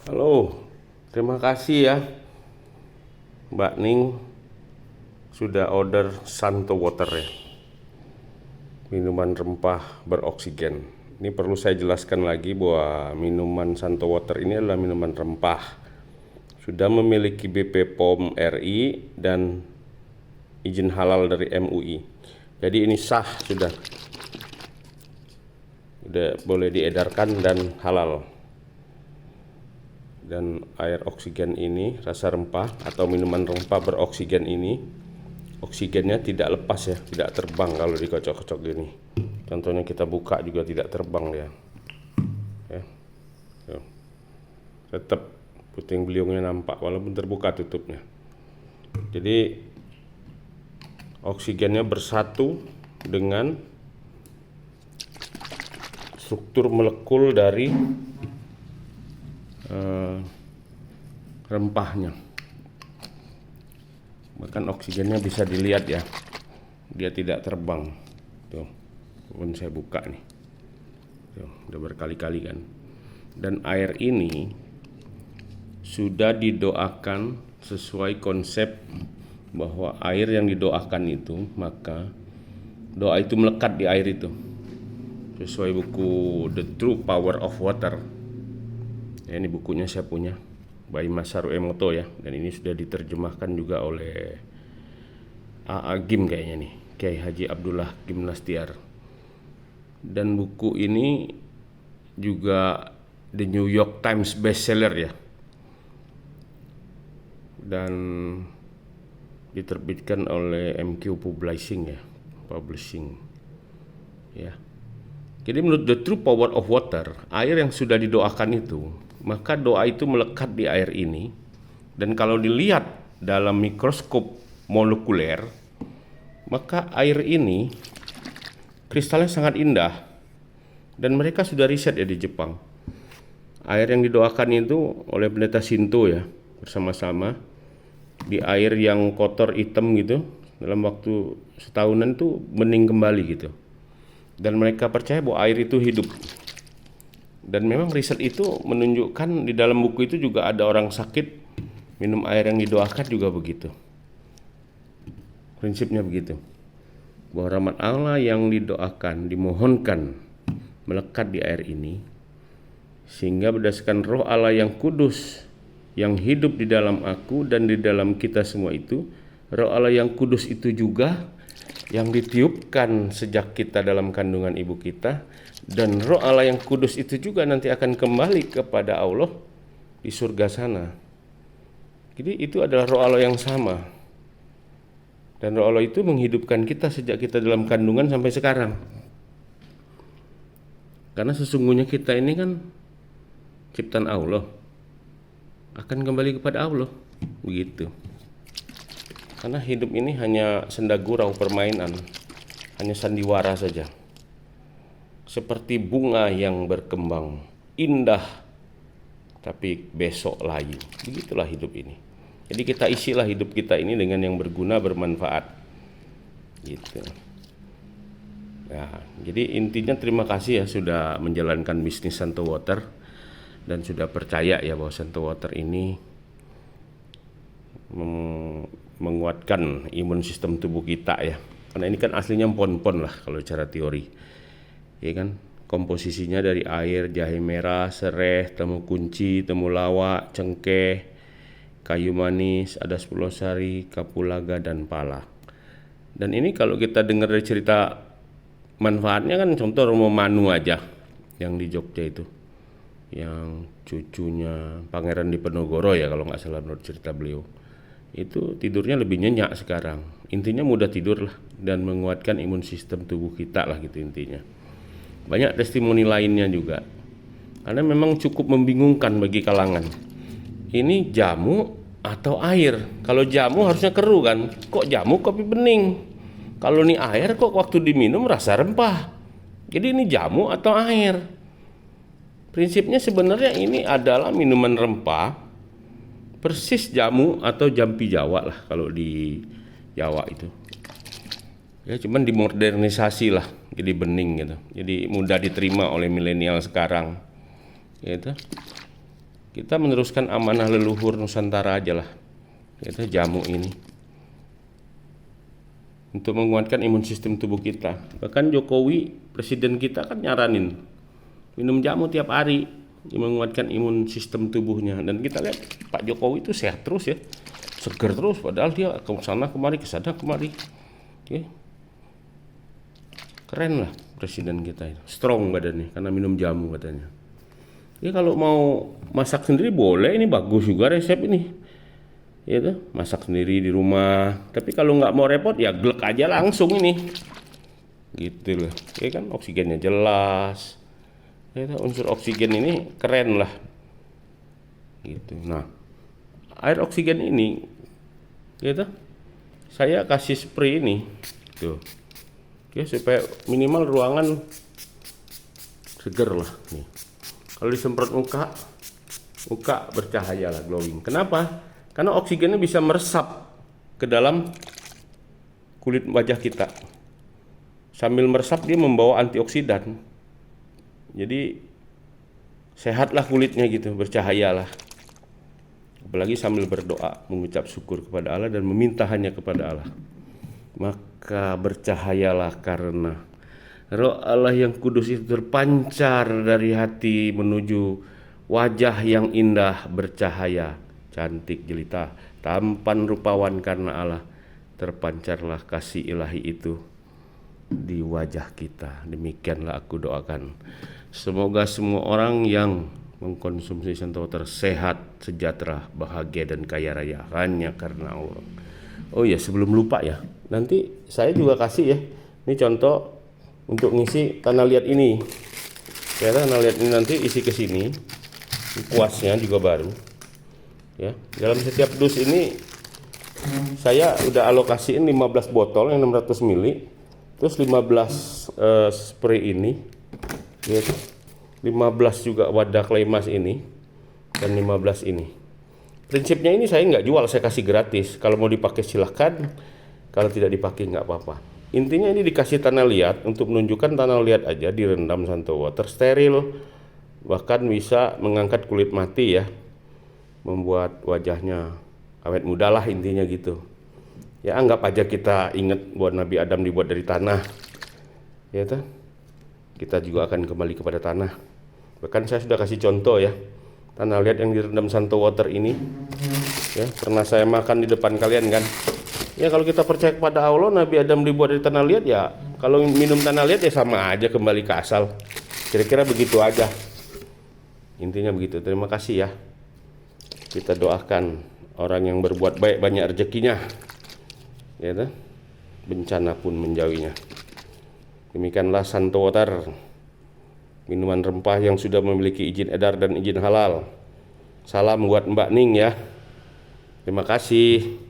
Halo, terima kasih ya Mbak Ning sudah order Santo Water ya, minuman rempah beroksigen. Ini perlu saya jelaskan lagi bahwa minuman Santo Water ini adalah minuman rempah. Sudah memiliki BP POM RI dan izin halal dari MUI. Jadi ini sah, sudah boleh diedarkan dan halal. Dan air oksigen ini, rasa rempah atau minuman rempah beroksigen ini, oksigennya tidak lepas ya, tidak terbang kalau dikocok-kocok gini. Contohnya kita buka juga tidak terbang dia. Ya. Tuh. Tetap puting beliungnya nampak walaupun terbuka tutupnya. Jadi oksigennya bersatu dengan struktur molekul dari rempahnya. Bahkan oksigennya bisa dilihat ya, dia tidak terbang. Tuh, pun saya buka nih. Tuh, udah berkali-kali kan. Dan air ini sudah didoakan sesuai konsep bahwa air yang didoakan itu, maka doa itu melekat di air itu. Sesuai buku The True Power of Water. Ya, ini bukunya saya punya by Masaru Emoto ya, dan ini sudah diterjemahkan juga oleh AA Gim kayaknya nih, Kiai Haji Abdullah Gim Nastiar. Dan buku ini juga The New York Times bestseller ya, dan diterbitkan oleh MQ Publishing ya, ya. Jadi menurut The True Power of Water, air yang sudah didoakan itu, maka doa itu melekat di air ini. Dan kalau dilihat dalam mikroskop molekuler, maka air ini kristalnya sangat indah. Dan mereka sudah riset ya di Jepang. Air yang didoakan itu oleh pendeta Shinto ya, bersama-sama di air yang kotor hitam gitu, dalam waktu setahunan itu bening kembali gitu. Dan mereka percaya bahwa air itu hidup. Dan memang riset itu menunjukkan di dalam buku itu juga ada orang sakit minum air yang didoakan juga begitu. Prinsipnya begitu. Bahwa rahmat Allah yang didoakan, dimohonkan melekat di air ini, sehingga berdasarkan roh Allah yang kudus yang hidup di dalam aku dan di dalam kita semua itu, roh Allah yang kudus itu juga yang ditiupkan sejak kita dalam kandungan ibu kita, dan roh Allah yang kudus itu juga nanti akan kembali kepada Allah di surga sana. Jadi itu adalah roh Allah yang sama, dan roh Allah itu menghidupkan kita sejak kita dalam kandungan sampai sekarang. Karena sesungguhnya kita ini kan ciptaan Allah, akan kembali kepada Allah, begitu. Karena hidup ini hanya senda gurau, permainan, hanya sandiwara saja. Seperti bunga yang berkembang, indah, tapi besok layu. Begitulah hidup ini. Jadi kita isilah hidup kita ini dengan yang berguna, bermanfaat. Gitu. Nah, jadi intinya terima kasih ya sudah menjalankan bisnis Santo Water, dan sudah percaya ya bahwa Santo Water ini menguatkan imun sistem tubuh kita ya. Karena ini kan aslinya pon-pon lah kalau cara teori. Ya kan? Komposisinya dari air, jahe merah, sereh, temu kunci, temulawak, cengkeh, kayu manis, ada 10 sari, kapulaga dan pala. Dan ini kalau kita dengar dari cerita manfaatnya kan, contoh Romo Manu aja yang di Jogja itu, yang cucunya Pangeran Diponegoro ya kalau nggak salah menurut cerita beliau, itu tidurnya lebih nyenyak sekarang. Intinya mudah tidur lah, dan menguatkan imun sistem tubuh kita lah gitu intinya. Banyak testimoni lainnya juga, karena memang cukup membingungkan bagi kalangan. Ini jamu atau air? Kalau jamu harusnya keruh kan, kok jamu kopi bening? Kalau ini air kok waktu diminum rasa rempah? Jadi ini jamu atau air? Prinsipnya sebenarnya ini adalah minuman rempah, persis jamu atau jampi Jawa lah kalau di Jawa itu. Ya cuman dimodernisasi lah, jadi bening gitu. Jadi mudah diterima oleh milenial sekarang. Gitu. Kita meneruskan amanah leluhur Nusantara aja lah. Kita jamu ini untuk menguatkan imun sistem tubuh kita. Bahkan Jokowi, presiden kita kan nyaranin minum jamu tiap hari menguatkan imun sistem tubuhnya. Dan kita lihat Pak Jokowi itu sehat terus ya, seger terus, padahal dia ke sana kemari, ke sana kemari. Oke. Keren lah presiden kita ini, strong badannya karena minum jamu katanya. Ya kalau mau masak sendiri boleh, ini bagus juga resep ini. Ya tuh, masak sendiri di rumah. Tapi kalau nggak mau repot ya glek aja langsung ini. Gitu loh. Ya kan oksigennya jelas. Ya tuh, unsur oksigen ini keren lah. Gitu. Nah, air oksigen ini gitu. Saya kasih spray ini. Tuh. Ya supaya minimal ruangan seger lah nih. Kalau disemprot muka bercahaya lah, glowing. Kenapa? Karena oksigennya bisa meresap ke dalam kulit wajah kita. Sambil meresap dia membawa antioksidan. Jadi sehatlah kulitnya gitu, bercahayalah. Apalagi sambil berdoa, mengucap syukur kepada Allah dan meminta hanya kepada Allah. Maka bercahayalah karena Roh Allah yang kudus itu terpancar dari hati menuju wajah yang indah bercahaya, cantik jelita, tampan rupawan karena Allah. Terpancarlah kasih ilahi itu di wajah kita. Demikianlah aku doakan. Semoga semua orang yang mengkonsumsi Suntowater sehat, sejahtera, bahagia dan kaya raya hanya karena Allah. Oh ya, sebelum lupa ya, nanti saya juga kasih ya, ini contoh untuk ngisi tanah liat ini. Ya, tanah liat ini nanti isi ke sini. Kuasnya juga baru. Ya, dalam setiap dus ini saya udah alokasiin 15 botol yang 600 ml, terus 15 spray ini. Ya, 15 juga wadah clay mask ini dan 15 ini. Prinsipnya ini saya nggak jual, saya kasih gratis. Kalau mau dipakai silahkan, kalau tidak dipakai nggak apa-apa. Intinya ini dikasih tanah liat untuk menunjukkan tanah liat aja, direndam Suntowater, steril, bahkan bisa mengangkat kulit mati ya, membuat wajahnya awet muda lah intinya gitu. Ya anggap aja kita ingat buat Nabi Adam dibuat dari tanah, ya toh. Kita juga akan kembali kepada tanah. Bahkan saya sudah kasih contoh ya, tanah liat yang direndam Suntowater ini, ya pernah saya makan di depan kalian kan. Ya kalau kita percaya kepada Allah, Nabi Adam dibuat dari tanah liat ya, kalau minum tanah liat ya sama aja kembali ke asal. Kira-kira begitu aja. Intinya begitu. Terima kasih ya. Kita doakan orang yang berbuat baik banyak rezekinya. Ya kan? Bencana pun menjauhinya. Demikianlah Suntowater, minuman rempah yang sudah memiliki izin edar dan izin halal. Salam buat Mbak Ning ya. Terima kasih.